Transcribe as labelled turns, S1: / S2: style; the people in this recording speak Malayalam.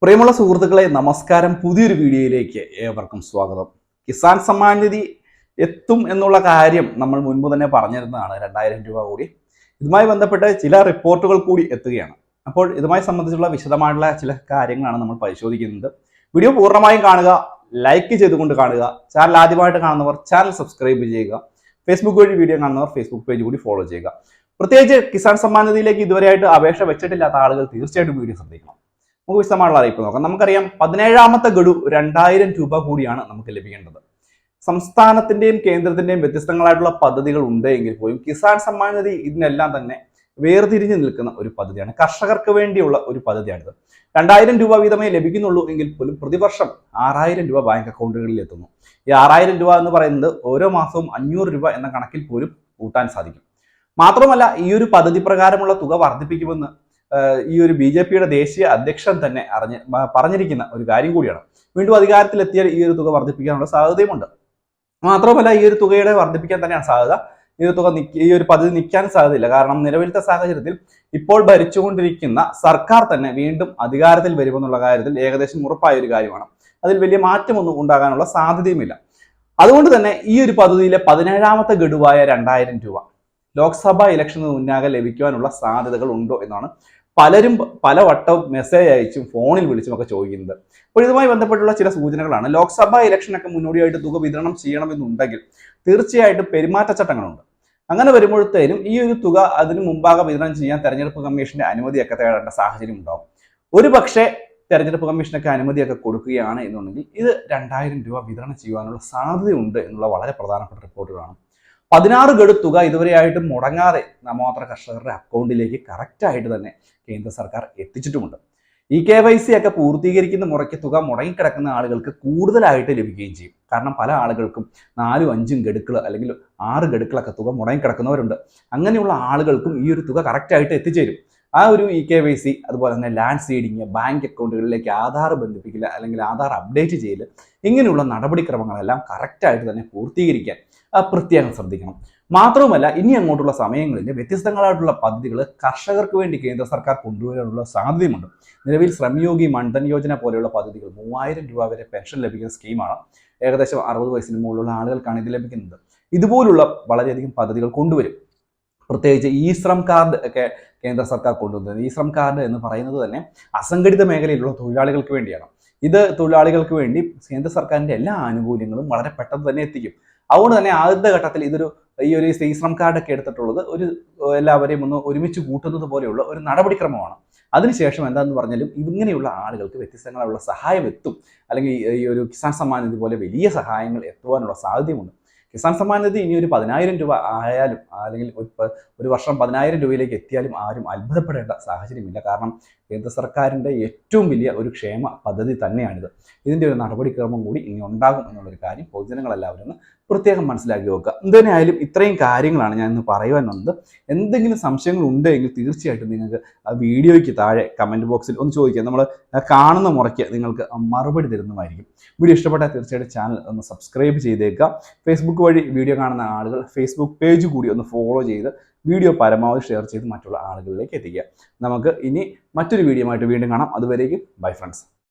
S1: പ്രിയമുള്ള സുഹൃത്തുക്കളെ നമസ്കാരം. പുതിയൊരു വീഡിയോയിലേക്ക് ഏവർക്കും സ്വാഗതം. കിസാൻ സമ്മാൻ നിധി എത്തും എന്നുള്ള കാര്യം നമ്മൾ മുൻപ് തന്നെ പറഞ്ഞിരുന്നതാണ്. 2000 രൂപ കൂടി ഇതുമായി ബന്ധപ്പെട്ട് ചില റിപ്പോർട്ടുകൾ കൂടി എത്തുകയാണ്. അപ്പോൾ ഇതുമായി സംബന്ധിച്ചുള്ള വിശദമായിട്ടുള്ള ചില കാര്യങ്ങളാണ് നമ്മൾ പരിശോധിക്കുന്നത്. വീഡിയോ പൂർണ്ണമായും കാണുക, ലൈക്ക് ചെയ്തുകൊണ്ട് കാണുക. ചാനൽ ആദ്യമായിട്ട് കാണുന്നവർ ചാനൽ സബ്സ്ക്രൈബ് ചെയ്യുക. ഫേസ്ബുക്ക് വഴി വീഡിയോ കാണുന്നവർ ഫേസ്ബുക്ക് പേജ് കൂടി ഫോളോ ചെയ്യുക. പ്രത്യേകിച്ച് കിസാൻ സമ്മാൻ നിധിയിലേക്ക് ഇതുവരെയായിട്ട് അപേക്ഷ വെച്ചിട്ടില്ലാത്ത ആളുകൾ തീർച്ചയായിട്ടും വീഡിയോ ശ്രദ്ധിക്കണം. നമുക്ക് വിശദമായുള്ള അറിയിപ്പ് നോക്കാം. നമുക്കറിയാം 17ാമത്തെ ഗഡു 2000 രൂപ കൂടിയാണ് നമുക്ക് ലഭിക്കേണ്ടത്. സംസ്ഥാനത്തിന്റെയും കേന്ദ്രത്തിന്റെയും വ്യത്യസ്തങ്ങളായിട്ടുള്ള പദ്ധതികൾ ഉണ്ട് എങ്കിൽ പോലും കിസാൻ സമ്മാൻ നിധി ഇതിനെല്ലാം തന്നെ വേർതിരിഞ്ഞു നിൽക്കുന്ന ഒരു പദ്ധതിയാണ്. കർഷകർക്ക് വേണ്ടിയുള്ള ഒരു പദ്ധതിയാണിത്. 2000 രൂപ വീതമേ ലഭിക്കുന്നുള്ളൂ എങ്കിൽ പോലും പ്രതിവർഷം 6000 രൂപ ബാങ്ക് അക്കൗണ്ടുകളിൽ എത്തുന്നു. ഈ 6000 രൂപ എന്ന് പറയുന്നത് ഓരോ മാസവും 500 രൂപ എന്ന കണക്കിൽ പോലും കൂട്ടാൻ സാധിക്കും. മാത്രമല്ല, ഈ ഒരു പദ്ധതി പ്രകാരമുള്ള തുക വർദ്ധിപ്പിക്കുമെന്ന് ഈ ഒരു BJPയുടെ ദേശീയ അധ്യക്ഷൻ തന്നെ പറഞ്ഞിരിക്കുന്ന ഒരു കാര്യം കൂടിയാണ്. വീണ്ടും അധികാരത്തിലെത്തിയാൽ ഈ ഒരു തുക വർദ്ധിപ്പിക്കാനുള്ള സാധ്യതയുമുണ്ട്. മാത്രമല്ല, ഈ ഒരു തുകയുടെ വർദ്ധിപ്പിക്കാൻ തന്നെയാണ് സാധ്യത. ഈ ഒരു പദ്ധതി നിൽക്കാൻ സാധ്യതയില്ല. കാരണം നിലവിലത്തെ സാഹചര്യത്തിൽ ഇപ്പോൾ ഭരിച്ചുകൊണ്ടിരിക്കുന്ന സർക്കാർ തന്നെ വീണ്ടും അധികാരത്തിൽ വരുമെന്നുള്ള കാര്യത്തിൽ ഏകദേശം ഉറപ്പായ ഒരു കാര്യമാണ്. അതിൽ വലിയ മാറ്റമൊന്നും ഉണ്ടാകാനുള്ള സാധ്യതയുമില്ല. അതുകൊണ്ട് തന്നെ ഈ ഒരു പദ്ധതിയിലെ 17ാമത്തെ ഗഡുവായ 2000 രൂപ ലോക്സഭാ ഇലക്ഷന് മുന്നാകെ ലഭിക്കുവാനുള്ള സാധ്യതകൾ ഉണ്ടോ എന്നാണ് പലരും പലവട്ടവും മെസ്സേജ് അയച്ചും ഫോണിൽ വിളിച്ചും ഒക്കെ ചോദിക്കുന്നത്. അപ്പോൾ ഇതുമായി ബന്ധപ്പെട്ടുള്ള ചില സൂചനകളാണ്. ലോക്സഭാ ഇലക്ഷനൊക്കെ മുന്നോടിയായിട്ട് തുക വിതരണം ചെയ്യണമെന്നുണ്ടെങ്കിൽ തീർച്ചയായിട്ടും പെരുമാറ്റച്ചട്ടങ്ങളുണ്ട്. അങ്ങനെ വരുമ്പോഴത്തേനും ഈ ഒരു തുക അതിന് മുമ്പാകെ വിതരണം ചെയ്യാൻ തെരഞ്ഞെടുപ്പ് കമ്മീഷന്റെ അനുമതിയൊക്കെ തേടേണ്ട സാഹചര്യം ഉണ്ടാവും. ഒരു പക്ഷേ തെരഞ്ഞെടുപ്പ് കമ്മീഷനൊക്കെ അനുമതിയൊക്കെ കൊടുക്കുകയാണ് എന്നുണ്ടെങ്കിൽ ഇത് 2000 രൂപ വിതരണം ചെയ്യുവാനുള്ള സാധ്യതയുണ്ട് എന്നുള്ള വളരെ പ്രധാനപ്പെട്ട റിപ്പോർട്ടുകളാണ്. 16 ഗഡു തുക ഇതുവരെയായിട്ടും മുടങ്ങാതെ നാമമാത്ര കർഷകരുടെ അക്കൗണ്ടിലേക്ക് കറക്റ്റായിട്ട് തന്നെ കേന്ദ്ര സർക്കാർ എത്തിച്ചിട്ടുമുണ്ട്. ഈ KYC ഒക്കെ പൂർത്തീകരിക്കുന്ന മുറയ്ക്ക് തുക മുടങ്ങിക്കിടക്കുന്ന ആളുകൾക്ക് കൂടുതലായിട്ട് ലഭിക്കുകയും ചെയ്യും. കാരണം പല ആളുകൾക്കും 4, 5 ഗഡുക്കൾ അല്ലെങ്കിൽ 6 ഗഡുക്കളൊക്കെ തുക മുടങ്ങിക്കിടക്കുന്നവരുണ്ട്. അങ്ങനെയുള്ള ആളുകൾക്കും ഈ ഒരു തുക കറക്റ്റായിട്ട് എത്തിച്ചേരും. ആ ഒരു KYC, അതുപോലെ തന്നെ ലാൻഡ് സീഡിങ്, ബാങ്ക് അക്കൗണ്ടുകളിലേക്ക് ആധാർ ബന്ധിപ്പിക്കില്ല അല്ലെങ്കിൽ ആധാർ അപ്ഡേറ്റ് ചെയ്യൽ, ഇങ്ങനെയുള്ള നടപടിക്രമങ്ങളെല്ലാം കറക്റ്റായിട്ട് തന്നെ പൂർത്തീകരിക്കാൻ പ്രത്യേകം ശ്രദ്ധിക്കണം. മാത്രവുമല്ല, ഇനി അങ്ങോട്ടുള്ള സമയങ്ങളിൽ വ്യത്യസ്തങ്ങളായിട്ടുള്ള പദ്ധതികൾ കർഷകർക്ക് വേണ്ടി കേന്ദ്ര സർക്കാർ കൊണ്ടുവരാനുള്ള സാധ്യതയുമുണ്ട്. നിലവിൽ ശ്രമയോഗി മൺധൻ യോജന പോലെയുള്ള പദ്ധതികൾ 3000 രൂപ വരെ പെൻഷൻ ലഭിക്കുന്ന സ്കീമാണ്. ഏകദേശം 60 വയസ്സിന് മുകളിലുള്ള ആളുകൾക്കാണ് ഇത് ലഭിക്കുന്നത്. ഇതുപോലുള്ള വളരെയധികം പദ്ധതികൾ കൊണ്ടുവരും. പ്രത്യേകിച്ച് ശ്രം കാർഡ് ഒക്കെ കേന്ദ്ര സർക്കാർ കൊണ്ടുവന്നത്. ശ്രം കാർഡ് എന്ന് പറയുന്നത് തന്നെ അസംഘടിത മേഖലയിലുള്ള തൊഴിലാളികൾക്ക് വേണ്ടിയാണ്. ഇത് തൊഴിലാളികൾക്ക് വേണ്ടി കേന്ദ്ര സർക്കാരിന്റെ എല്ലാ ആനുകൂല്യങ്ങളും വളരെ പെട്ടെന്ന് തന്നെ എത്തിക്കും. അതുകൊണ്ട് തന്നെ ആദ്യത്തെ ഘട്ടത്തിൽ ഈ ഒരു ശ്രം കാർഡൊക്കെ എടുത്തിട്ടുള്ളത് എല്ലാവരെയും ഒന്ന് ഒരുമിച്ച് കൂട്ടുന്നത് പോലെയുള്ള ഒരു നടപടിക്രമമാണ്. അതിനുശേഷം എന്താണെന്ന് പറഞ്ഞാലും ഇങ്ങനെയുള്ള ആളുകൾക്ക് വ്യത്യസ്തങ്ങളായുള്ള സഹായം എത്തും. അല്ലെങ്കിൽ ഈ ഒരു കിസാൻ സമ്മാൻ നിധി പോലെ വലിയ സഹായങ്ങൾ എത്തുവാനുള്ള സാധ്യതയുമുണ്ട്. കിസാൻ സമ്മാൻ നിധി ഇനി ഒരു 10000 രൂപ ആയാലും അല്ലെങ്കിൽ ഒരു വർഷം 10000 രൂപയിലേക്ക് എത്തിയാലും ആരും അത്ഭുതപ്പെടേണ്ട സാഹചര്യമില്ല. കാരണം കേന്ദ്ര സർക്കാരിൻ്റെ ഏറ്റവും വലിയ ഒരു ക്ഷേമ പദ്ധതി തന്നെയാണിത്. ഇതിൻ്റെ ഒരു നടപടിക്രമം കൂടി ഇനി ഉണ്ടാകും എന്നുള്ളൊരു കാര്യം പൊതുജനങ്ങളെല്ലാവരും ഒന്ന് പ്രത്യേകം മനസ്സിലാക്കി വെക്കുക. എന്തിനായാലും ഇത്രയും കാര്യങ്ങളാണ് ഞാൻ ഇന്ന് പറയുവാൻ വന്നത്. എന്തെങ്കിലും സംശയങ്ങൾ ഉണ്ടെങ്കിൽ തീർച്ചയായിട്ടും നിങ്ങൾക്ക് ആ വീഡിയോയ്ക്ക് താഴെ കമൻറ്റ് ബോക്സിൽ ഒന്ന് ചോദിക്കുക. നമ്മൾ കാണുന്ന മുറയ്ക്ക് നിങ്ങൾക്ക് മറുപടി തരുന്നതായിരിക്കും. വീഡിയോ ഇഷ്ടപ്പെട്ടാൽ തീർച്ചയായിട്ടും ചാനൽ ഒന്ന് സബ്സ്ക്രൈബ് ചെയ്തേക്കുക. ഫേസ്ബുക്ക് വഴി വീഡിയോ കാണുന്ന ആളുകൾ ഫേസ്ബുക്ക് പേജ് കൂടി ഒന്ന് ഫോളോ ചെയ്ത് വീഡിയോ പരമാവധി ഷെയർ ചെയ്ത് മറ്റുള്ള ആളുകളിലേക്ക് എത്തിക്കുക. നമുക്ക് ഇനി മറ്റൊരു വീഡിയോ ആയിട്ട് വീണ്ടും കാണാം. അതുവരേക്കും ബൈ ഫ്രണ്ട്സ്.